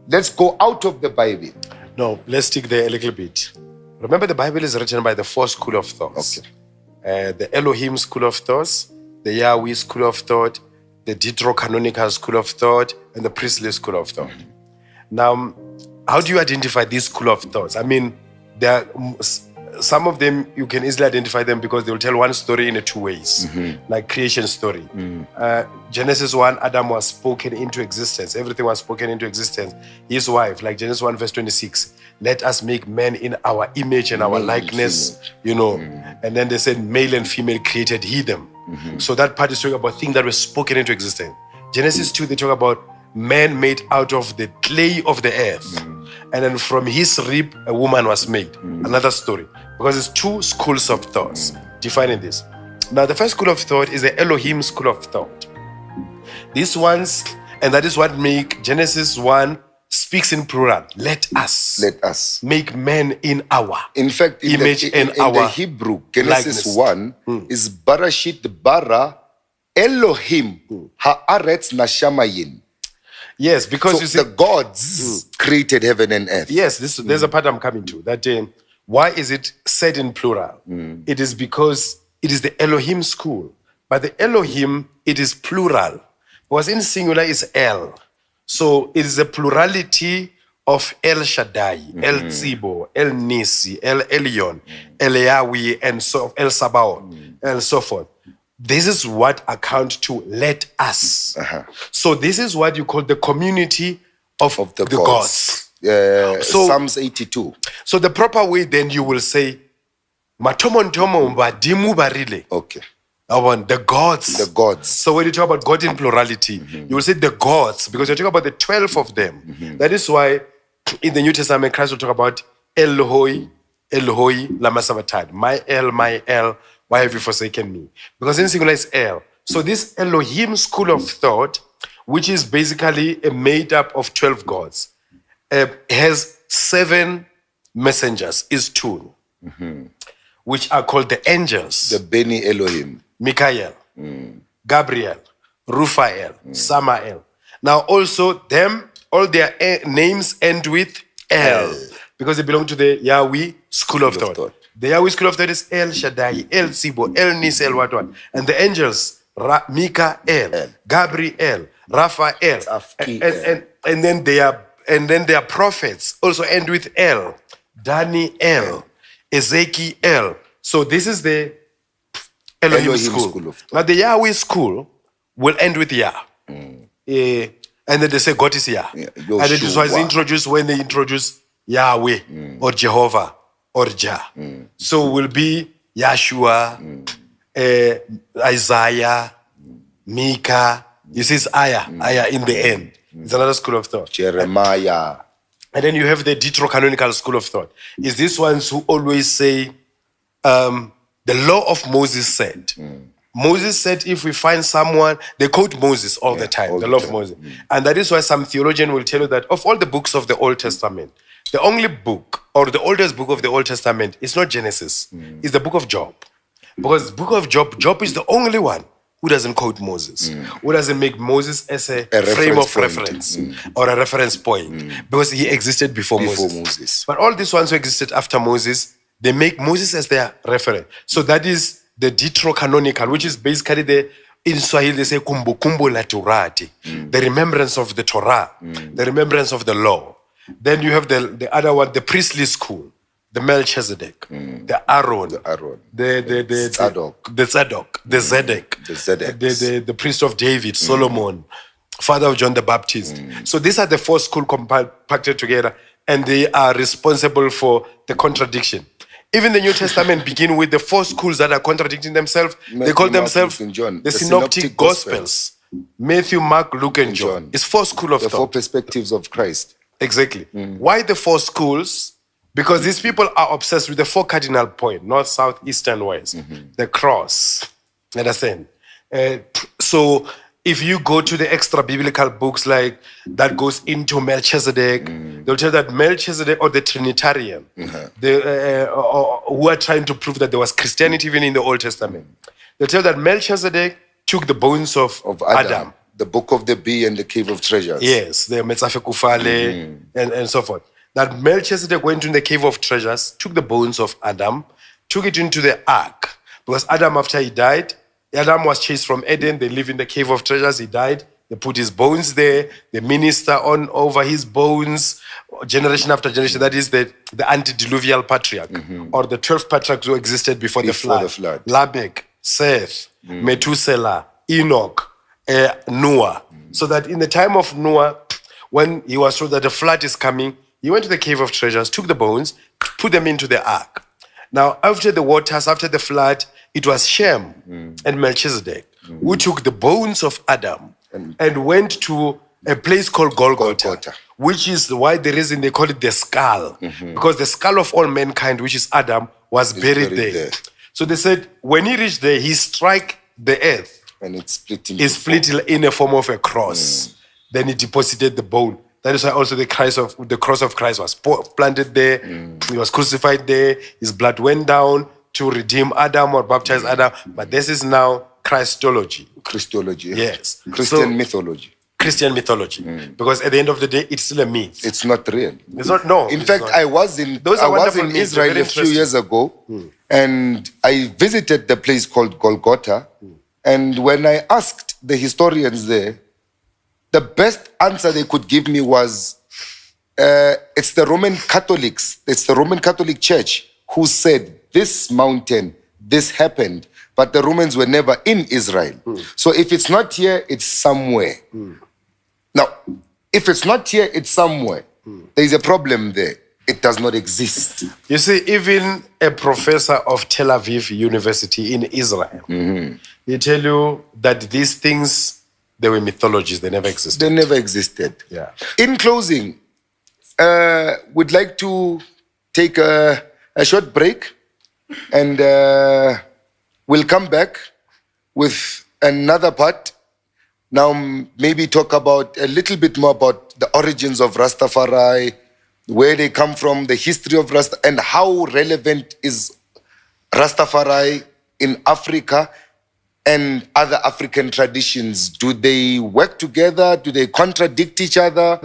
Let's go out of the Bible. No, let's stick there a little bit. Remember, the Bible is written by the four school of thoughts. Okay. The Elohim school of thoughts, the Yahweh school of thought, the Deuterocanonical school of thought, and the priestly school of thought. Now, how do you identify these school of thoughts? I mean, there are some of them, you can easily identify them because they will tell one story in two ways, like creation story. Genesis 1, Adam was spoken into existence. Everything was spoken into existence. His wife, like Genesis 1 verse 26, let us make man in our image and our likeness, you know. And then they said male and female created he them. So that part is talking about things that were spoken into existence. Genesis 2, they talk about man made out of the clay of the earth. And then from his rib, a woman was made. Another story. Because it's two schools of thoughts defining this. Now, the first school of thought is the Elohim school of thought. These ones, and that is what make Genesis 1 speaks in plural. Let us make man in our In fact, in image the, and in our the Hebrew, Genesis likeness. 1 is Barashit bara Elohim haaretz nashamayin. Yes, because So you see, the gods created heaven and earth. yes, there's a part I'm coming to. That why is it said in plural? It is because it is the Elohim school. But the Elohim, it is plural. Because in singular is El. So it is a plurality of El Shaddai, El Tzibo, El Nisi, El Elyon, El Yahweh, and so El Sabaoth, and so forth. This is what account to let us. So this is what you call the community of the gods. So- Psalms 82. So the proper way then you will say, Matomontomo mbadimu barile. Okay. The gods. The gods. So when you talk about God in plurality, you will say the gods, because you're talking about the 12 of them. That is why in the New Testament, Christ will talk about Eloi, Eloi, lama sabachthani. My El, why have you forsaken me? Because in singular is El. So this Elohim school of thought, which is basically made up of 12 gods, has 7 messengers, is 2, which are called the angels. The Beni Elohim. Michael, Gabriel, Raphael, Samael. Now also them, all their names end with El, because they belong to the Yahweh school of thought. The Yahweh school of thought is El Shaddai, El Tzibo, El Nis, El what. And the angels, Michael, Gabriel, Raphael, and then their prophets also end with El, Daniel, Ezekiel. So this is the Elohim school. of thought. Now the Yahweh school will end with Yah. And then they say God is Yah. And it is why it's introduced when they introduce Yahweh or Jehovah or Jah. So will be Yahshua, Isaiah, Micah. You see it's Ayah in the end. It's another school of thought. Jeremiah. And then you have the Deuterocanonical school of thought. Is these ones who always say, the law of Moses said. Moses said if we find someone, they quote Moses all the time, the law of Moses. And that is why some theologian will tell you that of all the books of the Old Testament, the only book or the oldest book of the Old Testament is not Genesis, it's the book of Job. Because the book of Job is the only one who doesn't quote Moses, who doesn't make Moses as a frame of reference or a reference point, because he existed before Moses. But all these ones who existed after Moses, they make Moses as their reference. So that is the Deuterocanonical, which is basically in Swahili they say kumbukumbu la Torati, the remembrance of the Torah, the remembrance of the law. Then you have the other one, the priestly school, the Melchizedek, the Aaron, the Zadok, the Zedek, the priest of David, Solomon, father of John the Baptist. So these are the 4 schools compacted together, and they are responsible for the contradiction. Even the New Testament begin with the 4 schools that are contradicting themselves. They call themselves the Synoptic Gospels. Matthew, Mark, Luke, and John. It's 4 schools of thought. The 4 perspectives of Christ. Exactly. Why the 4 schools? Because these people are obsessed with the 4 cardinal points, north, south, east, and west. The cross. Understand? So if you go to the extra biblical books like that goes into Melchizedek, they'll tell that Melchizedek, or the Trinitarian, who are trying to prove that there was Christianity even in the Old Testament, they'll tell that Melchizedek took the bones of Adam, the Book of the Bee and the Cave of Treasures. Yes, the Metzafe Kufale and so forth. That Melchizedek went in the cave of treasures, took the bones of Adam, took it into the ark. Because Adam, after he died, Adam was chased from Eden. They live in the cave of treasures. He died. They put his bones there. They minister on over his bones, generation after generation. That is the antediluvial patriarch, or the 12 patriarchs who existed before the flood. Lamech, Seth, Methuselah, Enoch, Noah. So that in the time of Noah, when he was told that the flood is coming, he went to the cave of treasures, took the bones, put them into the ark. Now, after the waters, after the flood, it was Shem and Melchizedek who took the bones of Adam and went to a place called Golgotha, which is why the reason they call it the skull, because the skull of all mankind, which is Adam, was buried there. So they said, when he reached there, he struck the earth. And it split in a form of a cross. Then he deposited the bone. That is why also the cross of Christ was planted there. He was crucified there. His blood went down to redeem Adam or baptize Adam. But this is now Christology. Christology. Yes. Christian mythology. Christian mythology. Because at the end of the day, it's still a myth. It's not real. It's not, no. In fact, I was in Israel a few years ago, and I visited the place called Golgotha. And when I asked the historians there, the best answer they could give me was, it's the Roman Catholics, it's the Roman Catholic Church who said this mountain, this happened, but the Romans were never in Israel. So if it's not here, it's somewhere. Now, if it's not here, it's somewhere. There is a problem there. It does not exist. You see, even a professor of Tel Aviv University in Israel, they tell you that these things, they were mythologies, they never existed. They never existed. Yeah. In closing, we'd like to take a short break, and we'll come back with another part. Now, maybe talk about a little bit more about the origins of Rastafari, where they come from, the history of Rasta, and how relevant is Rastafari in Africa and other African traditions. Do they work together? Do they contradict each other?